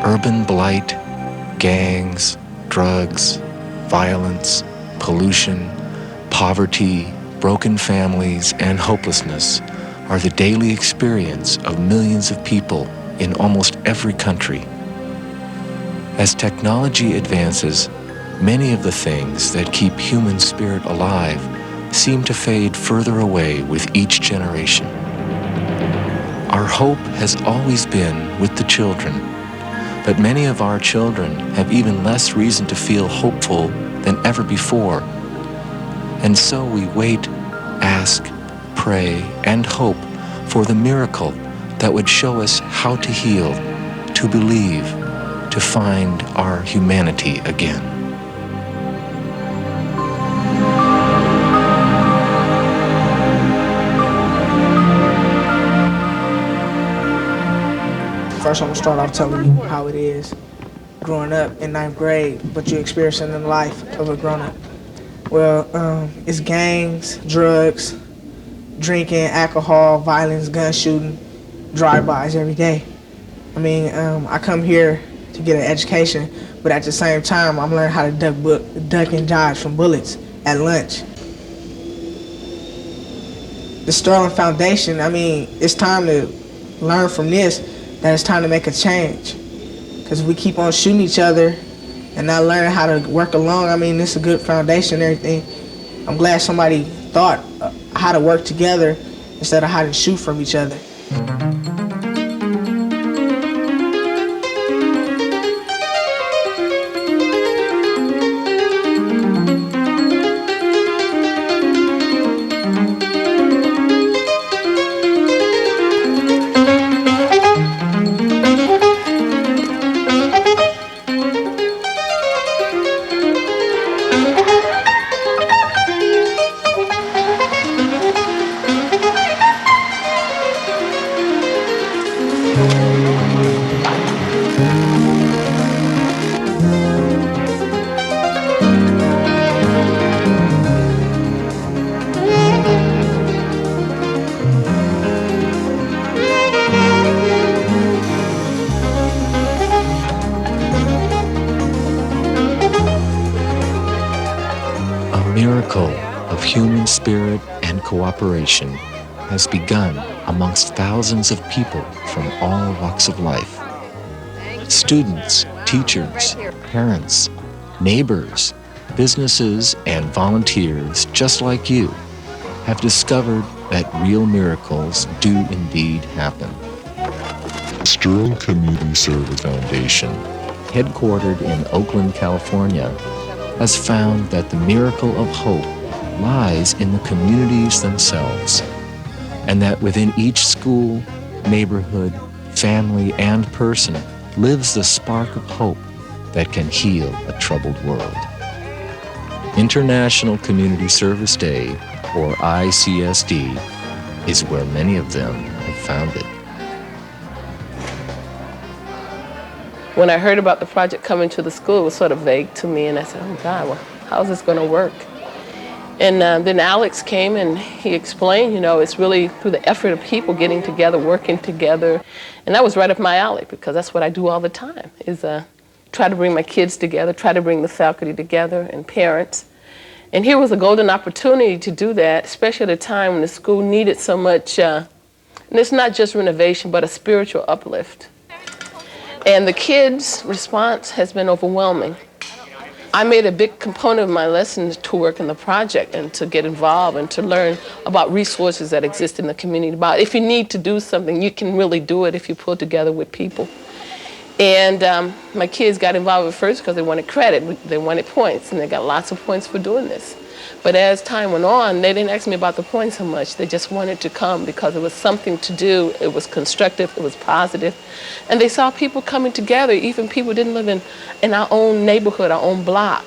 urban blight, gangs, drugs, violence, pollution, poverty, broken families, and hopelessness are the daily experience of millions of people in almost every country. As technology advances, many of the things that keep human spirit alive seem to fade further away with each generation. Our hope has always been with the children, but many of our children have even less reason to feel hopeful than ever before. And so we wait, ask, pray, and hope for the miracle that would show us how to heal, to believe, to find our humanity again. First, I'm gonna start off telling you how it is growing up in 9th grade, but you're experiencing the life of a grown-up. Well, it's gangs, drugs, drinking, alcohol, violence, gun shooting, drive-bys every day. I mean, I come here to get an education, but at the same time, I'm learning how to duck and dodge from bullets at lunch. The Sterling Foundation, I mean, it's time to learn from this that it's time to make a change. Because if we keep on shooting each other and not learning how to work alone, I mean, it's a good foundation and everything. I'm glad somebody thought how to work together instead of how to shoot from each other. Miracle of human spirit and cooperation has begun amongst thousands of people from all walks of life. Students, teachers, parents, neighbors, businesses, and volunteers just like you have discovered that real miracles do indeed happen. Sterling Community Service Foundation, headquartered in Oakland, California, has found that the miracle of hope lies in the communities themselves, and that within each school, neighborhood, family, and person lives the spark of hope that can heal a troubled world. International Community Service Day, or ICSD, is where many of them have found it. When I heard about the project coming to the school, it was sort of vague to me, and I said, oh God, well, how is this going to work? And then Alex came and he explained, you know, it's really through the effort of people getting together, working together. And that was right up my alley, because that's what I do all the time, is try to bring my kids together, try to bring the faculty together and parents. And here was a golden opportunity to do that, especially at a time when the school needed so much, and it's not just renovation, but a spiritual uplift. And the kids' response has been overwhelming. I made a big component of my lessons to work in the project and to get involved and to learn about resources that exist in the community. About if you need to do something, you can really do it if you pull together with people. And my kids got involved at first because they wanted credit, they wanted points, and they got lots of points for doing this. But as time went on, they didn't ask me about the points so much. They just wanted to come because it was something to do. It was constructive. It was positive. And they saw people coming together, even people who didn't live in our own neighborhood, our own block.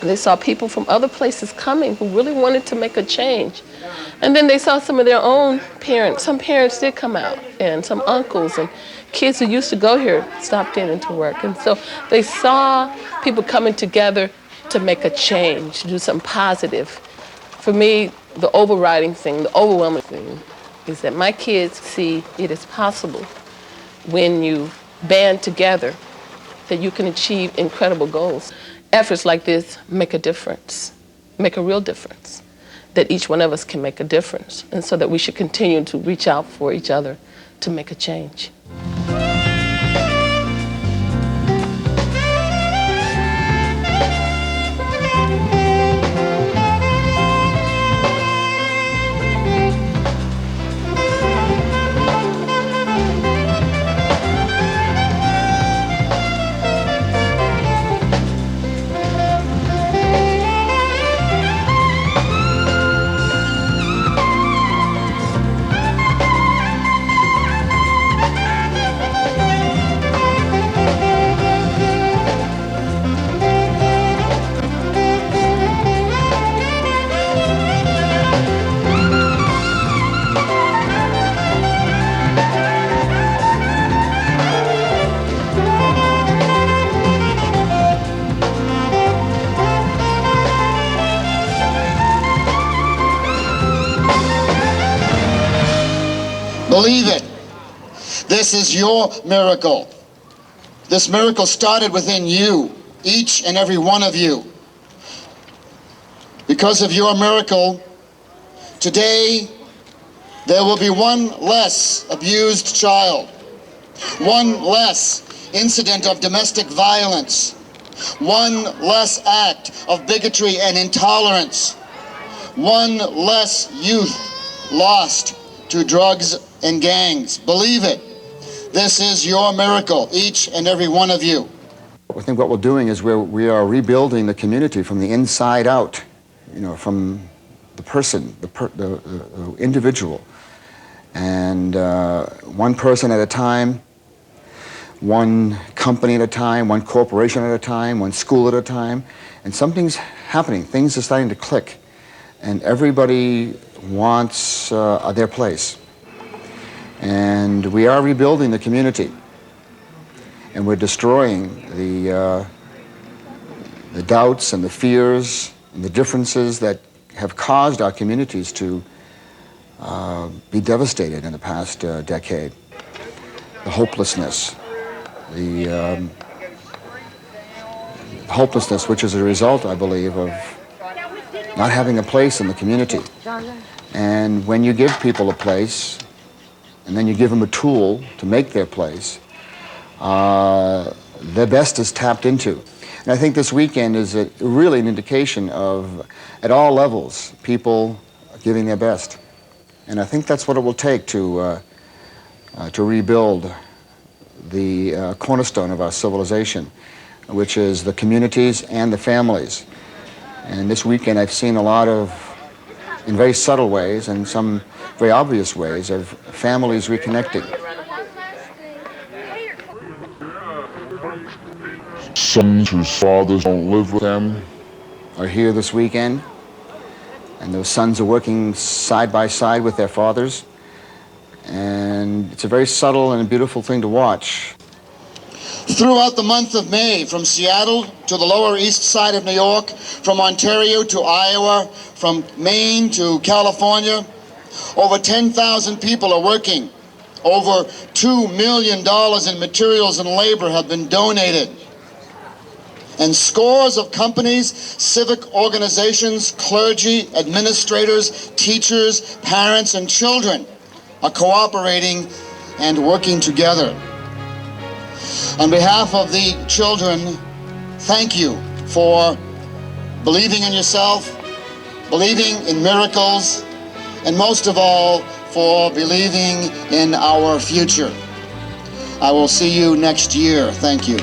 They saw people from other places coming who really wanted to make a change. And then they saw some of their own parents. Some parents did come out, and some uncles and kids who used to go here stopped in and to work. And so they saw people coming together to make a change, to do something positive. For me, the overriding thing, the overwhelming thing, is that my kids see it is possible when you band together that you can achieve incredible goals. Efforts like this make a difference, make a real difference, that each one of us can make a difference, and so that we should continue to reach out for each other to make a change. Believe it. This is your miracle. This miracle started within you, each and every one of you. Because of your miracle, today there will be one less abused child, one less incident of domestic violence, one less act of bigotry and intolerance, one less youth lost to drugs and gangs. Believe it. This is your miracle, each and every one of you. I think what we're doing is we are rebuilding the community from the inside out, from the person, the individual. And one person at a time, one company at a time, one corporation at a time, one school at a time. And something's happening. Things are starting to click. And everybody wants their place. And we are rebuilding the community. And we're destroying the doubts and the fears and the differences that have caused our communities to be devastated in the past decade. The hopelessness, the hopelessness which is a result, I believe, of not having a place in the community. And when you give people a place, and then you give them a tool to make their place, their best is tapped into. And I think this weekend is really an indication of, at all levels, people giving their best. And I think that's what it will take to rebuild the cornerstone of our civilization, which is the communities and the families. And this weekend I've seen a lot of, in very subtle ways and some very obvious ways, of families reconnecting. Sons whose fathers don't live with them are here this weekend, and those sons are working side by side with their fathers. And it's a very subtle and beautiful thing to watch. Throughout the month of May, from Seattle to the Lower East Side of New York, from Ontario to Iowa, from Maine to California, over 10,000 people are working. Over $2 million in materials and labor have been donated. And scores of companies, civic organizations, clergy, administrators, teachers, parents, and children are cooperating and working together. On behalf of the children, thank you for believing in yourself, believing in miracles, and most of all, for believing in our future. I will see you next year. Thank you.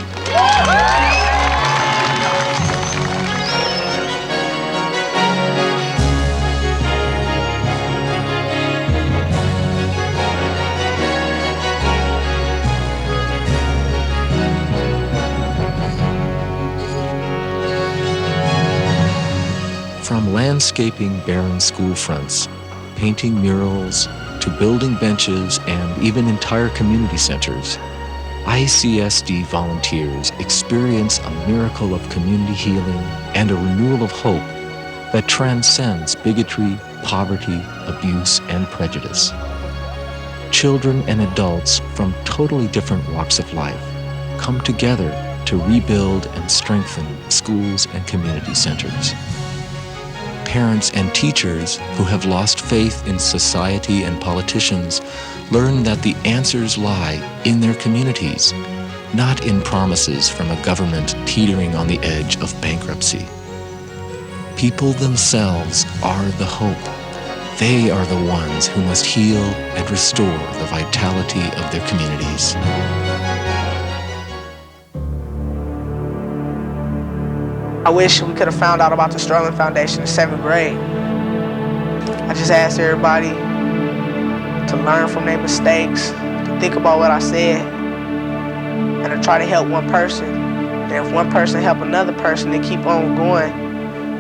From landscaping barren school fronts, painting murals, to building benches and even entire community centers, ICSD volunteers experience a miracle of community healing and a renewal of hope that transcends bigotry, poverty, abuse, and prejudice. Children and adults from totally different walks of life come together to to rebuild and strengthen schools and community centers. Parents and teachers who have lost faith in society and politicians learn that the answers lie in their communities, not in promises from a government teetering on the edge of bankruptcy. People themselves are the hope. They are the ones who must heal and restore the vitality of their communities. I wish we could have found out about the Sterling Foundation in 7th grade. I just asked everybody to learn from their mistakes, to think about what I said, and to try to help one person. And if one person help another person to keep on going,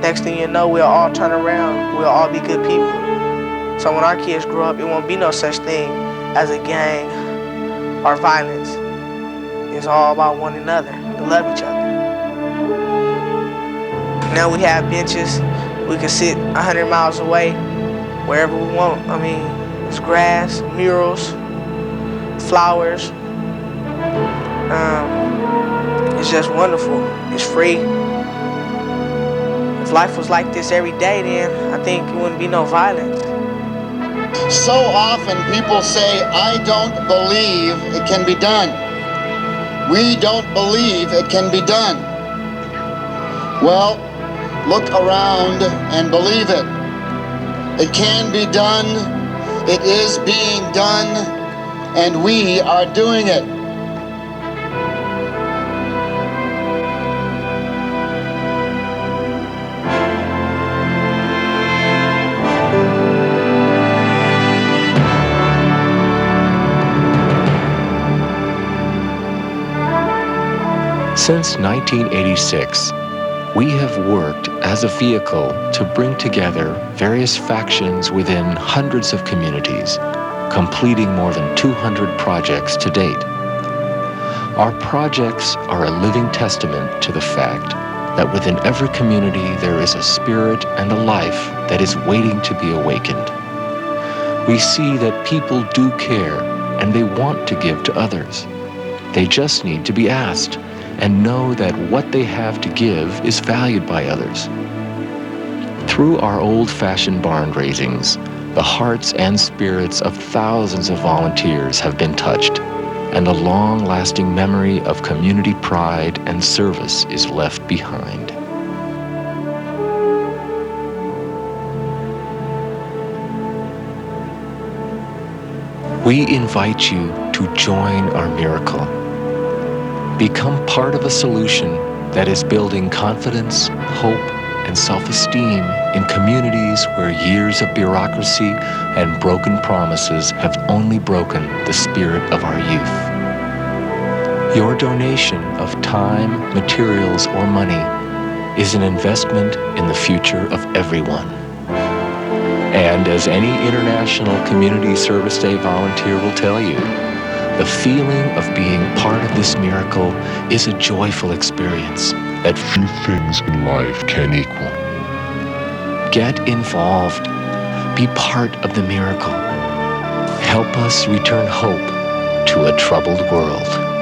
next thing you know, we'll all turn around. We'll all be good people. So when our kids grow up, it won't be no such thing as a gang or violence. It's all about one another, to love each other. Now we have benches. We can sit 100 miles away, wherever we want. I mean, it's grass, murals, flowers. It's just wonderful. It's free. If life was like this every day, then I think it wouldn't be no violence. So often people say, I don't believe it can be done. We don't believe it can be done. Well, look around and believe it. It can be done. It is being done. And we are doing it. Since 1986, we have worked as a vehicle to bring together various factions within hundreds of communities, completing more than 200 projects to date. Our projects are a living testament to the fact that within every community there is a spirit and a life that is waiting to be awakened. We see that people do care and they want to give to others. They just need to be asked and know that what they have to give is valued by others. Through our old-fashioned barn raisings, the hearts and spirits of thousands of volunteers have been touched, and a long-lasting memory of community pride and service is left behind. We invite you to join our miracle. Become part of a solution that is building confidence, hope, and self-esteem in communities where years of bureaucracy and broken promises have only broken the spirit of our youth. Your donation of time, materials, or money is an investment in the future of everyone. And as any International Community Service Day volunteer will tell you, the feeling of being part of this miracle is a joyful experience that Few things in life can equal. Get involved. Be part of the miracle. Help us return hope to a troubled world.